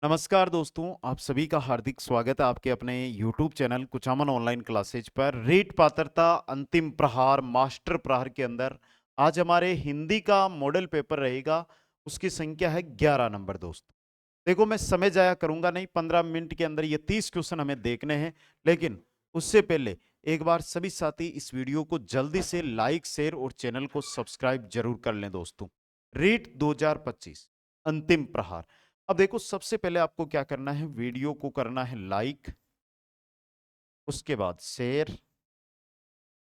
नमस्कार दोस्तों, आप सभी का हार्दिक स्वागत है आपके अपने YouTube channel Kuchaman online classes पर। रीट पात्रता अंतिम प्रहार मास्टर प्रहार के अंदर आज हमारे हिंदी का मॉडल पेपर रहेगा। उसकी संख्या है 11 नंबर। दोस्तों देखो, मैं समय जाया करूंगा नहीं, 15 मिनट के अंदर ये 30 क्वेश्चन हमें देखने हैं। लेकिन उससे पहले एक बार सभी साथी इस वीडियो को जल्दी से लाइक शेयर और चैनल को सब्सक्राइब जरूर कर लें। दोस्तों रीट 2025 अंतिम प्रहार। अब देखो, सबसे पहले आपको क्या करना है, वीडियो को करना है लाइक, उसके बाद शेयर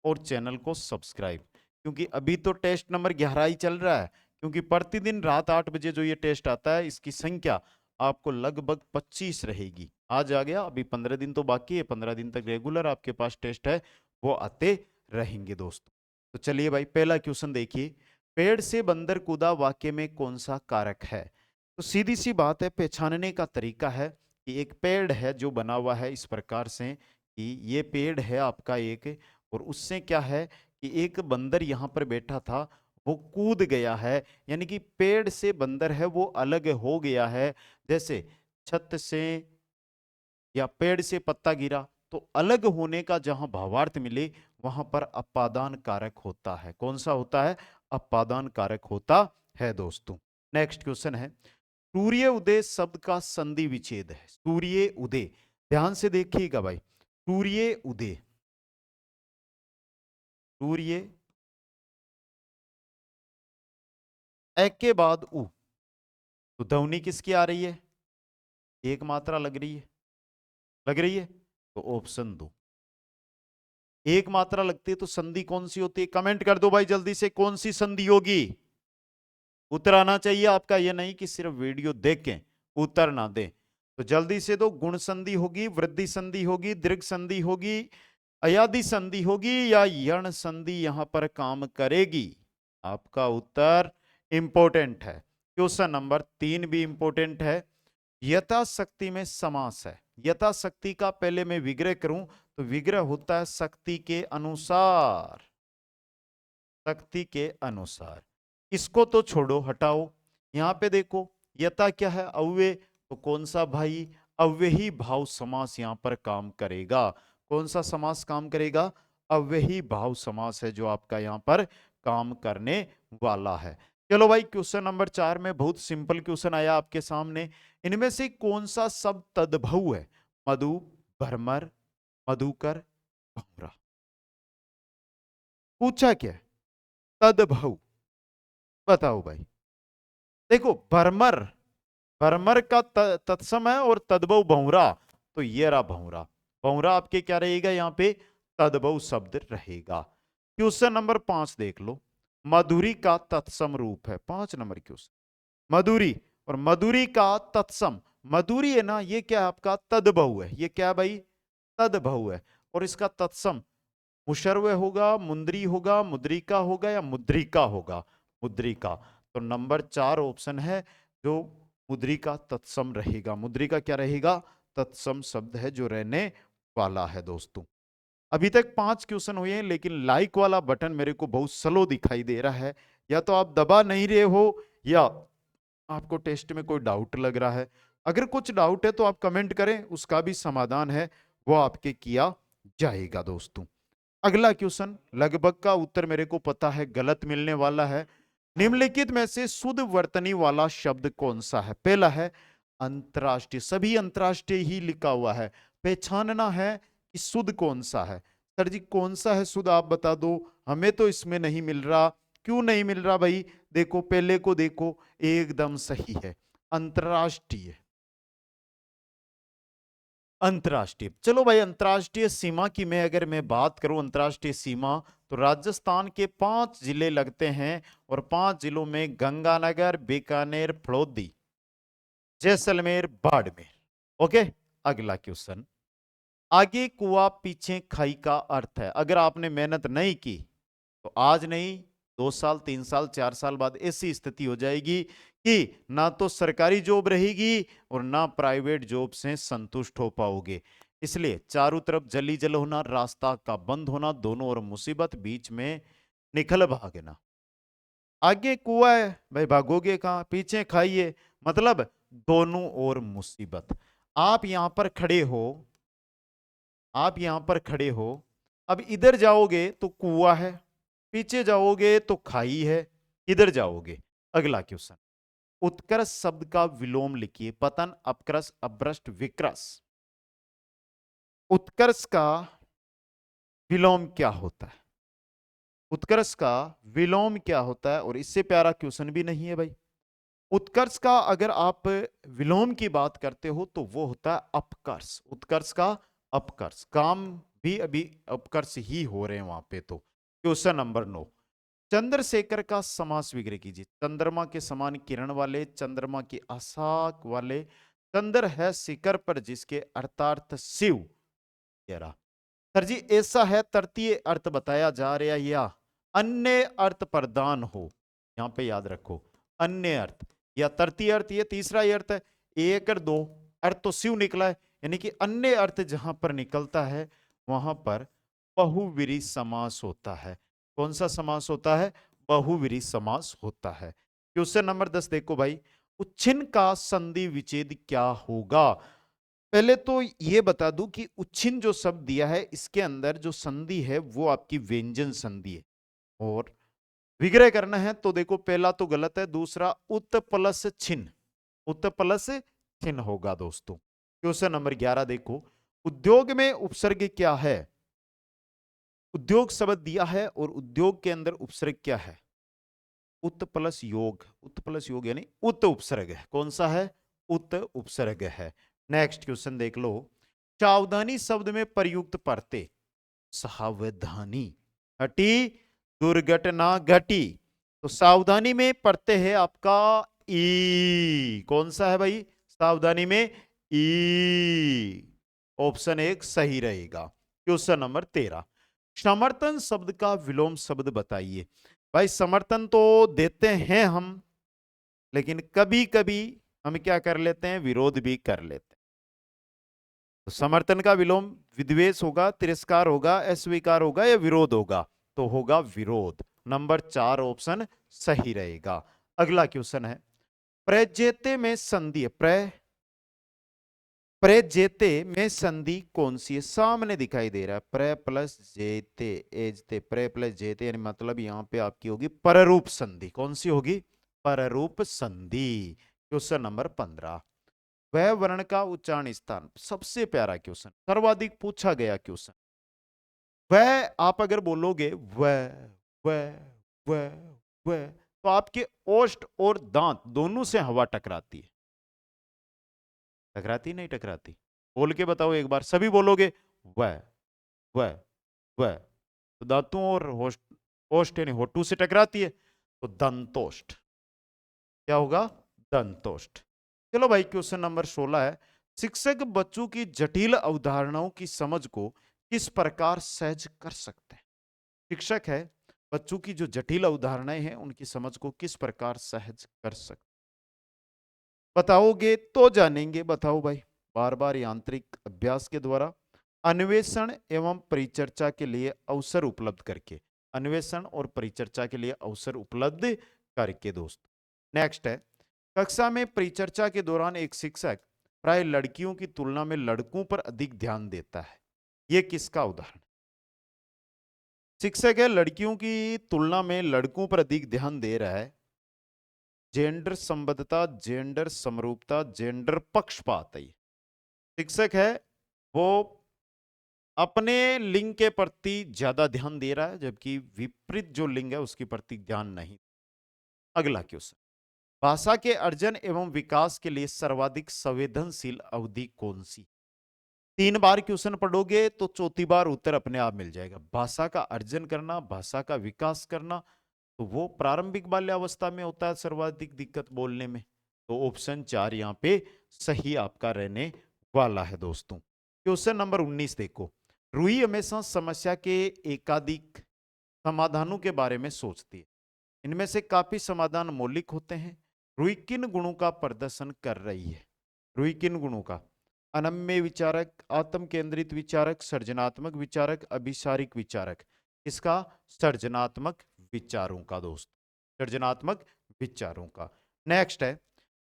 और चैनल को सब्सक्राइब। क्योंकि अभी तो टेस्ट नंबर 11 ही चल रहा है। क्योंकि प्रतिदिन रात 8 बजे जो ये टेस्ट आता है, इसकी संख्या आपको लगभग 25 रहेगी। आज आ गया, अभी 15 दिन तो बाकी है, 15 दिन तक रेगुलर आपके पास टेस्ट है, वो आते रहेंगे। दोस्तों तो चलिए भाई, पहला क्वेश्चन देखिए। पेड़ से बंदर कूदा वाक्य में कौन सा कारक है? तो सीधी सी बात है, पहचानने का तरीका है कि एक पेड़ है जो बना हुआ है इस प्रकार से कि ये पेड़ है आपका एक, और उससे क्या है कि एक बंदर यहां पर बैठा था, वो कूद गया है। यानी कि पेड़ से बंदर है वो अलग हो गया है। जैसे छत से या पेड़ से पत्ता गिरा, तो अलग होने का जहां भावार्थ मिले वहां पर अपादान कारक होता है। कौन सा होता है? अपादान कारक होता है। दोस्तों नेक्स्ट क्वेश्चन है, सूर्य उदय शब्द का संधि विच्छेद है। सूर्य उदय, ध्यान से देखिएगा भाई, सूर्य उदय, सूर्य ए के बाद उ, तो ध्वनि किसकी आ रही है? एक मात्रा लग रही है, लग रही है, तो ऑप्शन दो। एक मात्रा लगती है तो संधि कौन सी होती है? कमेंट कर दो भाई जल्दी से, कौन सी संधि होगी? उत्तर आना चाहिए आपका, ये नहीं कि सिर्फ वीडियो देखें उत्तर ना दे। तो जल्दी से दो। गुण संधि होगी, वृद्धि संधि होगी, दीर्घ संधि होगी, अयादि संधि होगी, या यण संधि यहां पर काम करेगी? आपका उत्तर इंपॉर्टेंट है। क्वेश्चन नंबर 3 भी इंपॉर्टेंट है। यथाशक्ति में समास है। यथाशक्ति का पहले मैं विग्रह करूं तो विग्रह होता है शक्ति के अनुसार, शक्ति के अनुसार। इसको तो छोड़ो, हटाओ। यहां पे देखो, यथा क्या है? अव्यय। तो कौन सा भाई? अव्ययी भाव समास यहां पर काम करेगा। कौन सा समास काम करेगा? अव्ययी भाव समास है जो आपका यहां पर काम करने वाला है। चलो भाई, क्वेश्चन नंबर 4 में बहुत सिंपल क्वेश्चन आया आपके सामने। इनमें से कौन सा शब्द तद्भव है? मधु, भरमर, मधुकर, भंवरा। पूछा क्या है? तद्भव। बताओ भाई। देखो, भरमर, भरमर का तत्सम है और तद्भव भंवरा, तो ये रहा भंवरा। भंवरा आपके क्या रहेगा? यहाँ पे तद्भव शब्द रहेगा। क्वेश्चन नंबर 5 देख लो। मधुरी का तत्सम रूप है। 5 नंबर क्वेश्चन, मधुरी और मधुरी का तत्सम। मधुरी है ना, ये क्या आपका तद्भव है। ये क्या भाई? तद्भव है। और इसका तत्सम मुशर्व होगा, मुंदरी होगा, मुद्रिका होगा, या मुद्रिका होगा? मुद्रिका। तो नंबर 4 ऑप्शन है जो मुद्रिका तत्सम रहेगा। मुद्रिका क्या रहेगा? तत्सम शब्द है जो रहने वाला है। दोस्तों अभी तक 5 क्वेश्चन हुए हैं, लेकिन लाइक वाला बटन मेरे को बहुत स्लो दिखाई दे रहा है। या तो आप दबा नहीं रहे हो, या आपको टेस्ट में कोई डाउट लग रहा है। अगर कुछ डाउट है तो आप कमेंट करें, उसका भी समाधान है वो आपके किया जाएगा। दोस्तों अगला क्वेश्चन, लगभग का उत्तर मेरे को पता है गलत मिलने वाला है। निम्नलिखित में से शुद्ध वर्तनी वाला शब्द कौन सा है? पहला है अंतरराष्ट्रीय। सभी अंतरराष्ट्रीय ही लिखा हुआ है, पहचानना है कि शुद्ध कौन सा है। सर जी कौन सा है शुद्ध, आप बता दो। हमें तो इसमें नहीं मिल रहा। क्यों नहीं मिल रहा भाई? देखो पहले को देखो, एकदम सही है, अंतरराष्ट्रीय। अंतर्राष्ट्रीय। चलो भाई, अंतर्राष्ट्रीय सीमा की मैं बात करूं, अंतर्राष्ट्रीय सीमा, तो राजस्थान के 5 जिले लगते हैं, और 5 जिलों में गंगानगर, बीकानेर, फलोदी, जैसलमेर, बाड़मेर। ओके, अगला क्वेश्चन। आगे कुआ पीछे खाई का अर्थ है। अगर आपने मेहनत नहीं की तो आज नहीं, 2 साल, 3 साल, 4 साल बाद ऐसी स्थिति हो जाएगी कि ना तो सरकारी जॉब रहेगी और ना प्राइवेट जॉब से संतुष्ट हो पाओगे। इसलिए चारों तरफ जली जल होना, रास्ता का बंद होना, दोनों ओर मुसीबत, बीच में निखल भागना। आगे कुआ है भाई, भागोगे कहां? पीछे खाइए, मतलब दोनों ओर मुसीबत। आप यहां पर खड़े हो, आप यहां पर खड़े हो, अब इधर जाओगे तो कुआं है, पीछे जाओगे तो खाई है, इधर जाओगे। अगला क्वेश्चन, उत्कर्ष शब्द का विलोम लिखिए। पतन, अपकृष, अभ्रष्ट, विकृष। उत्कर्ष का विलोम क्या होता है? उत्कर्ष का विलोम क्या होता है? और इससे प्यारा क्वेश्चन भी नहीं है भाई। उत्कर्ष का अगर आप विलोम की बात करते हो तो वो होता है अपकर्ष। उत्कर्ष का अपकर्ष, काम भी अभी अपकर्ष ही हो रहे हैं वहां पे। तो क्वेश्चन नंबर 9, चंद्रशेखर का समास विग्रह कीजिए। चंद्रमा के समान किरण वाले, चंद्रमा की आशाक वाले, चंद्र है शिखर पर जिसके, अर्थार्थ शिव। कह रहा सर जी ऐसा है, तृतीय अर्थ बताया जा रहा या अन्य अर्थ प्रदान हो? यहां पे याद रखो, अन्य अर्थ या तृतीय अर्थ, ये तीसरा ही अर्थ है। एक और दो अर्थ तो शिव निकला है, यानी कि अन्य अर्थ जहां पर निकलता है वहां पर बहुव्रीहि समास होता है। कौन सा समास होता है? बहुव्रीहि समास होता है। क्वेश्चन नंबर 10 देखो भाई, उच्छिन्न का संधि विच्छेद क्या होगा? पहले तो ये बता दूं कि उच्छिन्न जो शब्द दिया है इसके अंदर जो संधि है वो आपकी व्यंजन संधि है। और विग्रह करना है तो देखो, पहला तो गलत है, दूसरा उत प्लस छिन्न, उत प्लस छिन्न होगा दोस्तों। क्वेश्चन नंबर 11 देखो, उद्योग में उपसर्ग क्या है? उद्योग शब्द दिया है और उद्योग के अंदर उपसर्ग क्या है? उत प्लस योग, उत प्लस योग यानी उत उपसर्ग है। कौन सा है? उत उपसर्ग है। नेक्स्ट क्वेश्चन देख लो, सावधानी शब्द में प्रयुक्त परते। सावधानी, हटी, दुर्घटना घटी। तो सावधानी में पढ़ते हैं आपका ई। कौन सा है भाई? सावधानी में ई। ऑप्शन 1 सही रहेगा। क्वेश्चन नंबर 13, समर्थन शब्द का विलोम शब्द बताइए। भाई समर्थन तो देते हैं हम, लेकिन कभी कभी हम क्या कर लेते हैं? विरोध भी कर लेते हैं। तो समर्थन का विलोम विद्वेष होगा, तिरस्कार होगा, अस्वीकार होगा या विरोध होगा? तो होगा विरोध। नंबर 4 ऑप्शन सही रहेगा। अगला क्वेश्चन है, प्रजेते में संधि, प्रजेते में संधि कौन सी है? सामने दिखाई दे रहा है, प्र प्लस जेते, एजते, प्र प्लस जेते, यानी मतलब यहां पे आपकी होगी पररूप संधि। कौन सी होगी? पररूप संधि। क्वेश्चन नंबर 15, वह वर्ण का उच्चारण स्थान। सबसे प्यारा क्वेश्चन, सर्वाधिक पूछा गया क्वेश्चन। वह आप अगर बोलोगे वह वह तो आपके ओष्ठ और दांत दोनों से हवा टकराती है। टकराती नहीं टकराती? बोल के बताओ एक बार, सभी बोलोगे वह वह वह, तो दांतों और ओष्ठ यानी होठों से टकराती है, तो दंतोष्ठ। क्या होगा? दंतोष्ठ। चलो भाई क्वेश्चन नंबर 16 है, शिक्षक बच्चों की जटिल अवधारणाओं की समझ को किस प्रकार सहज कर सकते हैं? शिक्षक है, बच्चों की जो जटिल अवधारणाएं हैं उनकी समझ को किस प्रकार सहज कर सकते? बताओगे तो जानेंगे। बताओ भाई, बार बार यांत्रिक अभ्यास के द्वारा, अन्वेषण एवं परिचर्चा के लिए अवसर उपलब्ध करके। अन्वेषण और परिचर्चा के लिए अवसर उपलब्ध करके दोस्त। नेक्स्ट है, कक्षा में परिचर्चा के दौरान एक शिक्षक प्राय लड़कियों की तुलना में लड़कों पर अधिक ध्यान देता है। यह किसका उदाहरण? शिक्षक है, लड़कियों की तुलना में लड़कों पर अधिक ध्यान दे रहा है। जेंडर संबद्धता, जेंडर समरूपता, जेंडर पक्षपात है। शिक्षक है वो अपने लिंग के प्रति ज्यादा ध्यान दे रहा है, जबकि विपरीत जो लिंग है उसके प्रति ध्यान नहीं। अगला क्वेश्चन, भाषा के अर्जन एवं विकास के लिए सर्वाधिक संवेदनशील अवधि कौन सी? 3 बार क्वेश्चन पढ़ोगे तो चौथी बार उत्तर अपने आप मिल जाएगा। भाषा का अर्जन करना, भाषा का विकास करना, तो वो प्रारंभिक बाल्यावस्था में होता है सर्वाधिक दिक्कत बोलने में। तो ऑप्शन 4 यहां पे सही आपका रहने वाला है दोस्तों। क्वेश्चन नंबर 19 देखो, रूही हमेशा समस्या के एकाधिक समाधानों के बारे में सोचती है। इनमें से काफी समाधान मौलिक होते हैं। रूही किन गुणों का प्रदर्शन कर रही है? रूही किन गुणों का? अनम्य विचारक, आत्म केंद्रित विचारक, सृजनात्मक विचारक, अभिसारिक विचारक। इसका सृजनात्मक विचारों का दोस्त, सृजनात्मक विचारों का। नेक्स्ट है,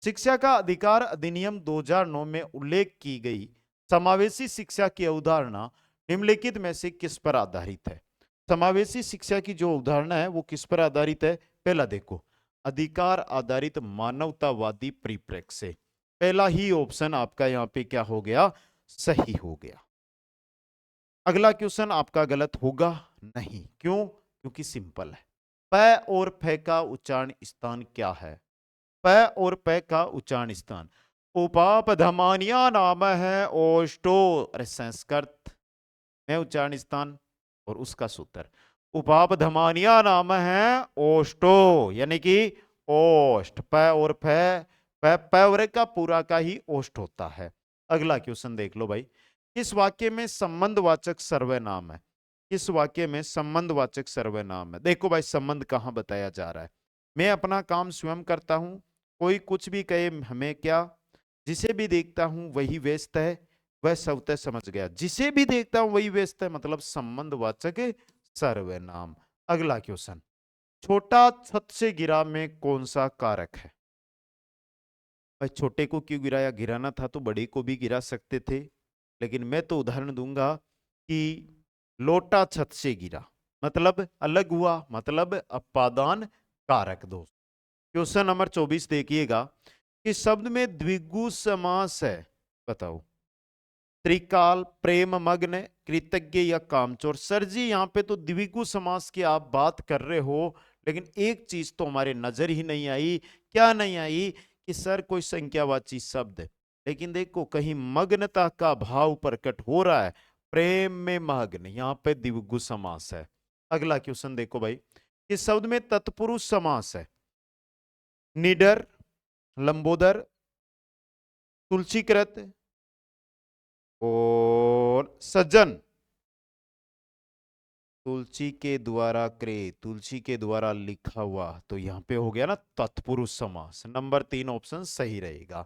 शिक्षा का अधिकार अधिनियम 2009 में उल्लेख की गई समावेशी शिक्षा की अवधारणा निम्नलिखित में से किस पर आधारित है? समावेशी शिक्षा की जो अवधारणा है वो किस पर आधारित है? पहला देखो, अधिकार आधारित मानवतावादी परिप्रेक्ष्य से। पहला ही ऑप्शन आपका यहाँ पे क्या हो गया? सही हो गया। अगला क्वेश्चन आपका गलत होगा नहीं। क्यों? क्योंकि सिंपल है। प और फ का उच्चारण स्थान क्या है? प और प का उच्चारण स्थान उपापधमानिया नाम है ओष्टो। अरे संस्कृत में उच्चारण स्थान और उसका सूत्र उपापधमानिया नाम है ओष्टो, यानी कि ओष्ठ। प और फ, प और का पूरा का ही ओष्ठ होता है। अगला क्वेश्चन देख लो भाई, किस वाक्य में संबंधवाचक सर्वनाम है? किस वाक्य में संबंधवाचक सर्वनाम है? देखो भाई, संबंध कहां बताया जा रहा है? मैं अपना काम स्वयं करता हूं, कोई कुछ भी कहे हमें क्या, जिसे भी देखता हूं वही व्यस्त है, वह स्वतः समझ गया। जिसे भी देखता हूं वही व्यस्त है, मतलब संबंधवाचक सर्वनाम। अगला क्वेश्चन, छोटा छत से गिरा में कौन सा कारक है? भाई छोटे को क्यों गिराया? गिराना था तो बड़े को भी गिरा सकते थे, लेकिन मैं तो उदाहरण दूंगा कि लोटा छत से गिरा मतलब अलग हुआ, मतलब अपादान कारक। दोस्त क्वेश्चन नंबर 24 देखिएगा कि शब्द में द्विगु समास है, बताओ। त्रिकाल, प्रेम मग्न, कृतज्ञ या कामचोर। सर जी यहाँ पे तो द्विगु समास की आप बात कर रहे हो, लेकिन एक चीज तो हमारे नजर ही नहीं आई। क्या नहीं आई? कि सर कोई संख्यावाची शब्द है, लेकिन देखो कहीं मग्नता का भाव प्रकट हो रहा है, प्रेम में मग्न, यहाँ पे द्विगु समास है। अगला क्वेश्चन देखो भाई, इस शब्द में तत्पुरुष समास है। निडर, लंबोदर, तुलसीकृत और सज्जन। तुलसी के द्वारा क्रे, तुलसी के द्वारा लिखा हुआ, तो यहां पे हो गया ना तत्पुरुष समास। नंबर 3 ऑप्शन सही रहेगा।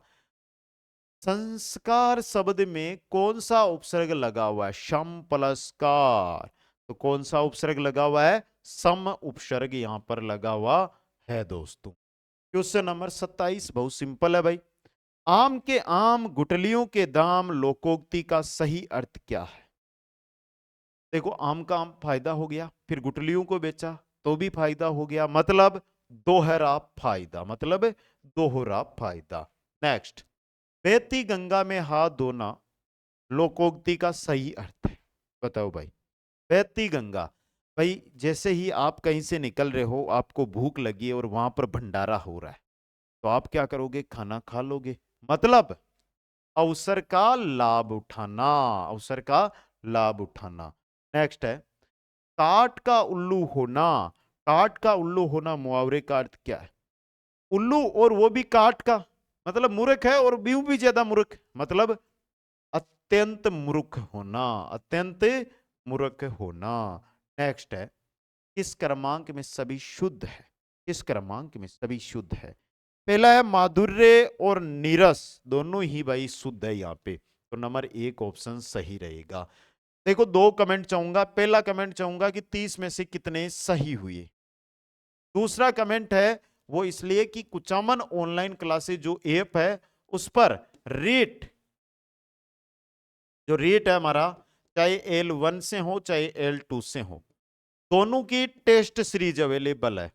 संस्कार शब्द में कौन सा उपसर्ग लगा हुआ है? शम प्लस कार, तो कौन सा उपसर्ग लगा हुआ है? सम उपसर्ग यहां पर लगा हुआ है दोस्तों। क्वेश्चन नंबर 27 बहुत सिंपल है भाई। आम के आम गुठलियों के दाम लोकोक्ति का सही अर्थ क्या है? देखो आम का आम फायदा हो गया, फिर गुठलियों को बेचा तो भी फायदा हो गया, मतलब दोहरा फायदा, मतलब दोहरा फायदा। नेक्स्ट, बेती गंगा में हाथ धोना लोकोक्ति का सही अर्थ है, बताओ भाई। बेती गंगा, भाई जैसे ही आप कहीं से निकल रहे हो, आपको भूख लगी है और वहां पर भंडारा हो रहा है, तो आप क्या करोगे? खाना खा लोगे, मतलब अवसर का लाभ उठाना, अवसर का लाभ उठाना। नेक्स्ट है, काट का उल्लू होना। काट का उल्लू होना मुहावरे का अर्थ क्या है? उल्लू और वो भी काट का, मतलब मूर्ख है, और भी ज्यादा मूर्ख, मतलब अत्यंत मूर्ख होना, अत्यंत मूर्ख होना। नेक्स्ट है, किस क्रमांक में सभी शुद्ध है? किस क्रमांक में सभी शुद्ध है? पहला है माधुर्य और नीरस, दोनों ही भाई शुद्ध है यहाँ पे, तो नंबर 1 ऑप्शन सही रहेगा। देखो 2 कमेंट चाहूंगा। पहला कमेंट चाहूंगा कि 30 में से कितने सही हुए। दूसरा कमेंट है वो इसलिए कि कुचामन ऑनलाइन क्लासेस जो ऐप है उस पर रेट, जो रेट है हमारा, चाहे L1 से हो चाहे L2 से हो, दोनों की टेस्ट सीरीज अवेलेबल है।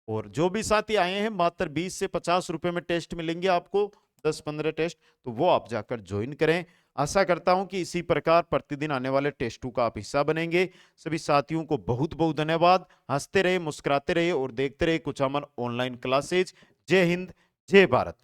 और जो भी साथी आए हैं मात्र 20 से 50 रुपए में टेस्ट मिलेंगे आपको, 10-15 टेस्ट, तो वो आप जाकर ज्वाइन करें। आशा करता हूं कि इसी प्रकार प्रतिदिन आने वाले टेस्टों का आप हिस्सा बनेंगे। सभी साथियों को बहुत बहुत धन्यवाद। हंसते रहे, मुस्कुराते रहे और देखते रहे कुचामन ऑनलाइन क्लासेज। जय हिंद, जय भारत।